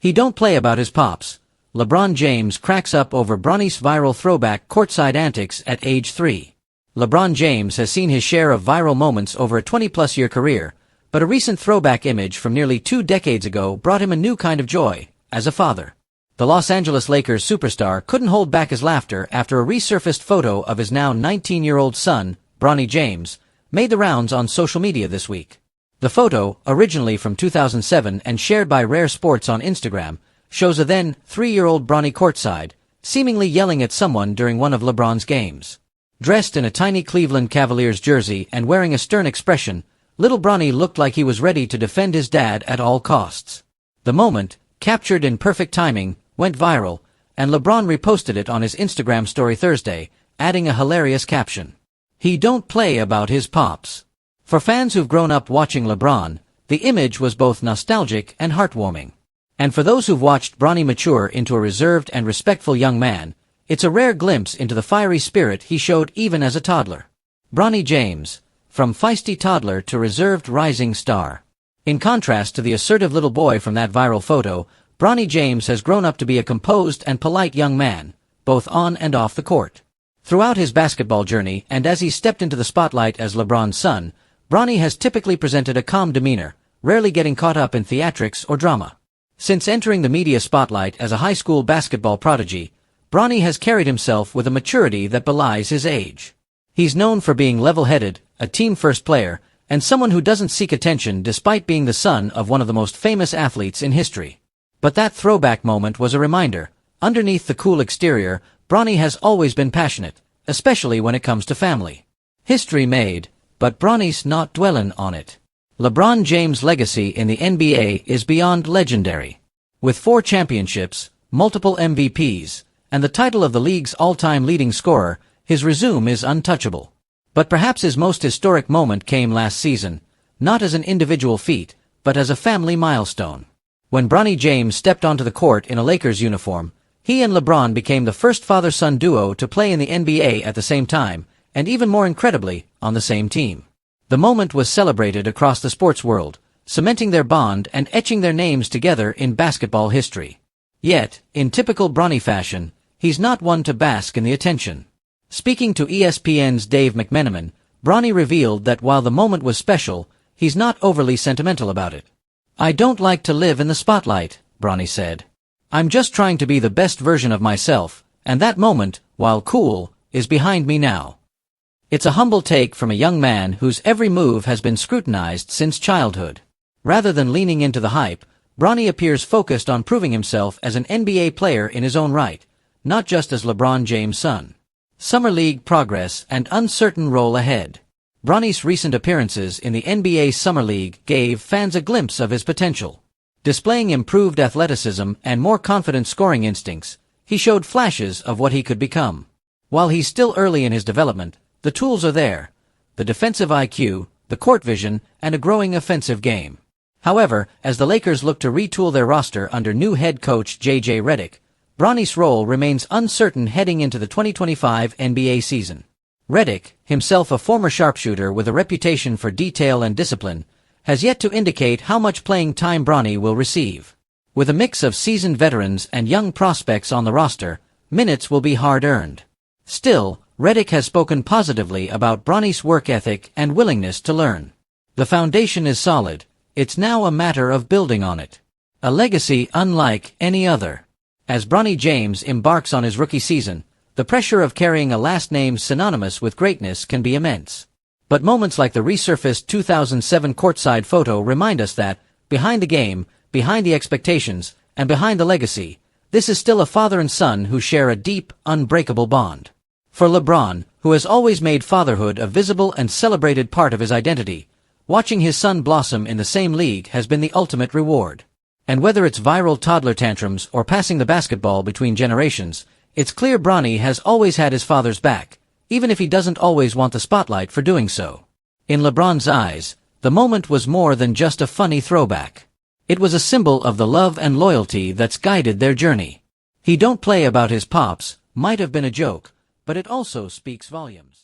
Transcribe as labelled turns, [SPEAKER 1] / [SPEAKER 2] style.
[SPEAKER 1] He don't play about his pops. LeBron James cracks up over Bronny's viral throwback courtside antics at age 3. LeBron James has seen his share of viral moments over a 20-plus year career, but a recent throwback image from nearly 2 decades ago brought him a new kind of joy, as a father. The Los Angeles Lakers superstar couldn't hold back his laughter after a resurfaced photo of his now 19-year-old son, Bronny James, made the rounds on social media this week. The photo, originally from 2007 and shared by Rare Sports on Instagram, shows a then 3-year-old Bronny courtside, seemingly yelling at someone during one of LeBron's games. Dressed in a tiny Cleveland Cavaliers jersey and wearing a stern expression, little Bronny looked like he was ready to defend his dad at all costs. The moment, captured in perfect timing, went viral, and LeBron reposted it on his Instagram story Thursday, adding a hilarious caption. "He don't play about his pops." For fans who've grown up watching LeBron, the image was both nostalgic and heartwarming. And for those who've watched Bronny mature into a reserved and respectful young man, it's a rare glimpse into the fiery spirit he showed even as a toddler. Bronny James, from feisty toddler to reserved rising star. In contrast to the assertive little boy from that viral photo, Bronny James has grown up to be a composed and polite young man, both on and off the court. Throughout his basketball journey and as he stepped into the spotlight as LeBron's son, Bronny has typically presented a calm demeanor, rarely getting caught up in theatrics or drama. Since entering the media spotlight as a high school basketball prodigy, Bronny has carried himself with a maturity that belies his age. He's known for being level-headed, a team-first player, and someone who doesn't seek attention despite being the son of one of the most famous athletes in history. But that throwback moment was a reminder. Underneath the cool exterior, Bronny has always been passionate, especially when it comes to family. History made, but Bronny's not dwellin' on it. LeBron James' legacy in the NBA is beyond legendary. With 4 championships, multiple MVPs, and the title of the league's all-time leading scorer, his resume is untouchable. But perhaps his most historic moment came last season, not as an individual feat, but as a family milestone. When Bronny James stepped onto the court in a Lakers uniform, he and LeBron became the first father-son duo to play in the NBA at the same time, and even more incredibly, on the same team. The moment was celebrated across the sports world, cementing their bond and etching their names together in basketball history. Yet, in typical Bronny fashion, he's not one to bask in the attention. Speaking to ESPN's Dave McMenamin, Bronny revealed that while the moment was special, he's not overly sentimental about it. "I don't like to live in the spotlight," Bronny said. "I'm just trying to be the best version of myself, and that moment, while cool, is behind me now." It's a humble take from a young man whose every move has been scrutinized since childhood. Rather than leaning into the hype, Bronny appears focused on proving himself as an NBA player in his own right, not just as LeBron James' son. Summer League progress and uncertain role ahead. Bronny's recent appearances in the NBA Summer League gave fans a glimpse of his potential. Displaying improved athleticism and more confident scoring instincts, he showed flashes of what he could become. While he's still early in his development, the tools are there: the defensive IQ, the court vision, and a growing offensive game. However, as the Lakers look to retool their roster under new head coach J.J. Redick, Bronny's role remains uncertain heading into the 2025 NBA season. Redick, himself a former sharpshooter with a reputation for detail and discipline, has yet to indicate how much playing time Bronny will receive. With a mix of seasoned veterans and young prospects on the roster, minutes will be hard-earned. Still, Redick has spoken positively about Bronny's work ethic and willingness to learn. "The foundation is solid. It's now a matter of building on it. A legacy unlike any other." As Bronny James embarks on his rookie season, the pressure of carrying a last name synonymous with greatness can be immense. But moments like the resurfaced 2007 courtside photo remind us that, behind the game, behind the expectations, and behind the legacy, this is still a father and son who share a deep, unbreakable bond. For LeBron, who has always made fatherhood a visible and celebrated part of his identity, watching his son blossom in the same league has been the ultimate reward. And whether it's viral toddler tantrums or passing the basketball between generations, it's clear Bronny has always had his father's back, even if he doesn't always want the spotlight for doing so. In LeBron's eyes, the moment was more than just a funny throwback. It was a symbol of the love and loyalty that's guided their journey. "He don't play about his pops" might have been a joke, but it also speaks volumes.